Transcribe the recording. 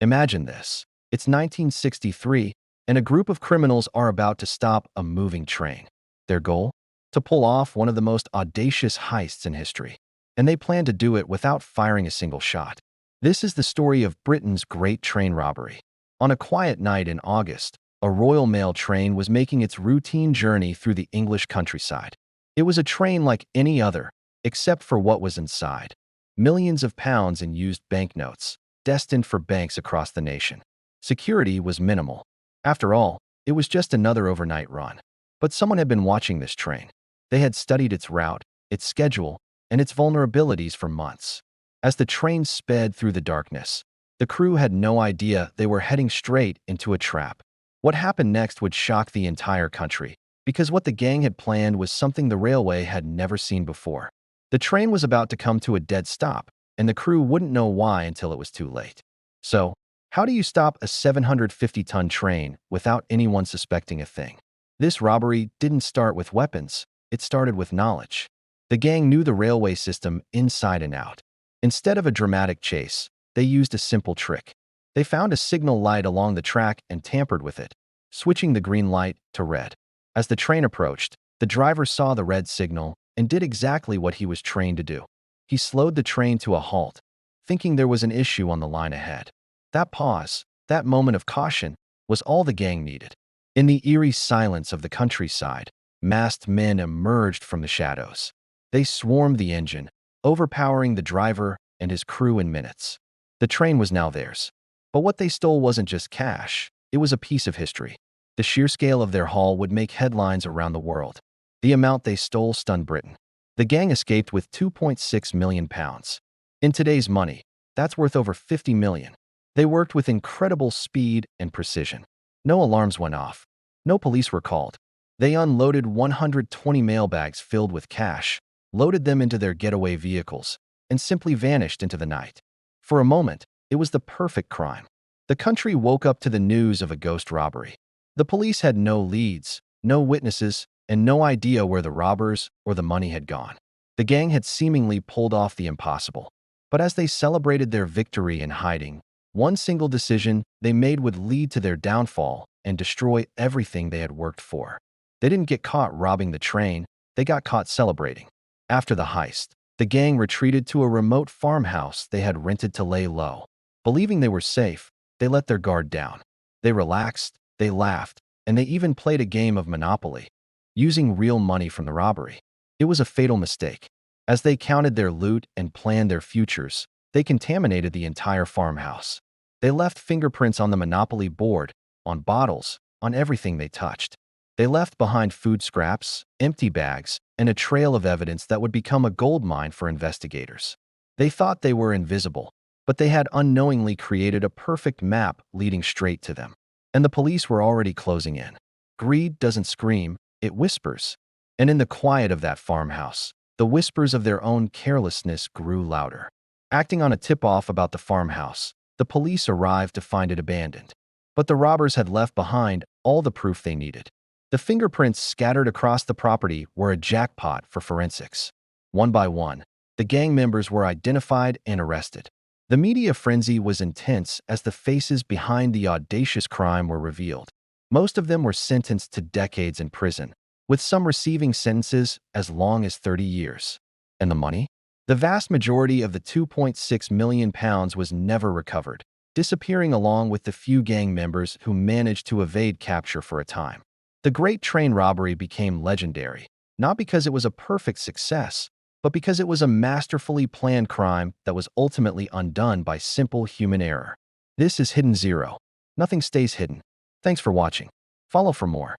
Imagine this. It's 1963, and a group of criminals are about to stop a moving train. Their goal? To pull off one of the most audacious heists in history. And they plan to do it without firing a single shot. This is the story of Britain's great train robbery. On a quiet night in August, a Royal Mail train was making its routine journey through the English countryside. It was a train like any other, except for what was inside. Millions of pounds in used banknotes, destined for banks across the nation. Security was minimal. After all, it was just another overnight run. But someone had been watching this train. They had studied its route, its schedule, and its vulnerabilities for months. As the train sped through the darkness, the crew had no idea they were heading straight into a trap. What happened next would shock the entire country, because what the gang had planned was something the railway had never seen before. The train was about to come to a dead stop, and the crew wouldn't know why until it was too late. So, how do you stop a 750-ton train without anyone suspecting a thing? This robbery didn't start with weapons, it started with knowledge. The gang knew the railway system inside and out. Instead of a dramatic chase, they used a simple trick. They found a signal light along the track and tampered with it, switching the green light to red. As the train approached, the driver saw the red signal and did exactly what he was trained to do. He slowed the train to a halt, thinking there was an issue on the line ahead. That pause, that moment of caution, was all the gang needed. In the eerie silence of the countryside, masked men emerged from the shadows. They swarmed the engine, overpowering the driver and his crew in minutes. The train was now theirs. But what they stole wasn't just cash, it was a piece of history. The sheer scale of their haul would make headlines around the world. The amount they stole stunned Britain. The gang escaped with £2.6 million. In today's money, that's worth over $50 million. They worked with incredible speed and precision. No alarms went off. No police were called. They unloaded 120 mailbags filled with cash, loaded them into their getaway vehicles, and simply vanished into the night. For a moment, it was the perfect crime. The country woke up to the news of a ghost robbery. The police had no leads, no witnesses, and no idea where the robbers or the money had gone. The gang had seemingly pulled off the impossible. But as they celebrated their victory in hiding, one single decision they made would lead to their downfall and destroy everything they had worked for. They didn't get caught robbing the train, they got caught celebrating. After the heist, the gang retreated to a remote farmhouse they had rented to lay low. Believing they were safe, they let their guard down. They relaxed, they laughed, and they even played a game of Monopoly, using real money from the robbery. It was a fatal mistake. As they counted their loot and planned their futures, they contaminated the entire farmhouse. They left fingerprints on the Monopoly board, on bottles, on everything they touched. They left behind food scraps, empty bags, and a trail of evidence that would become a goldmine for investigators. They thought they were invisible, but they had unknowingly created a perfect map leading straight to them. And the police were already closing in. Greed doesn't scream, it whispers. And in the quiet of that farmhouse, the whispers of their own carelessness grew louder. Acting on a tip-off about the farmhouse, the police arrived to find it abandoned. But the robbers had left behind all the proof they needed. The fingerprints scattered across the property were a jackpot for forensics. One by one, the gang members were identified and arrested. The media frenzy was intense as the faces behind the audacious crime were revealed. Most of them were sentenced to decades in prison, with some receiving sentences as long as 30 years. And the money? The vast majority of the £2.6 million was never recovered, disappearing along with the few gang members who managed to evade capture for a time. The Great Train Robbery became legendary, not because it was a perfect success, but because it was a masterfully planned crime that was ultimately undone by simple human error. This is Hidden Zero. Nothing stays hidden. Thanks for watching. Follow for more.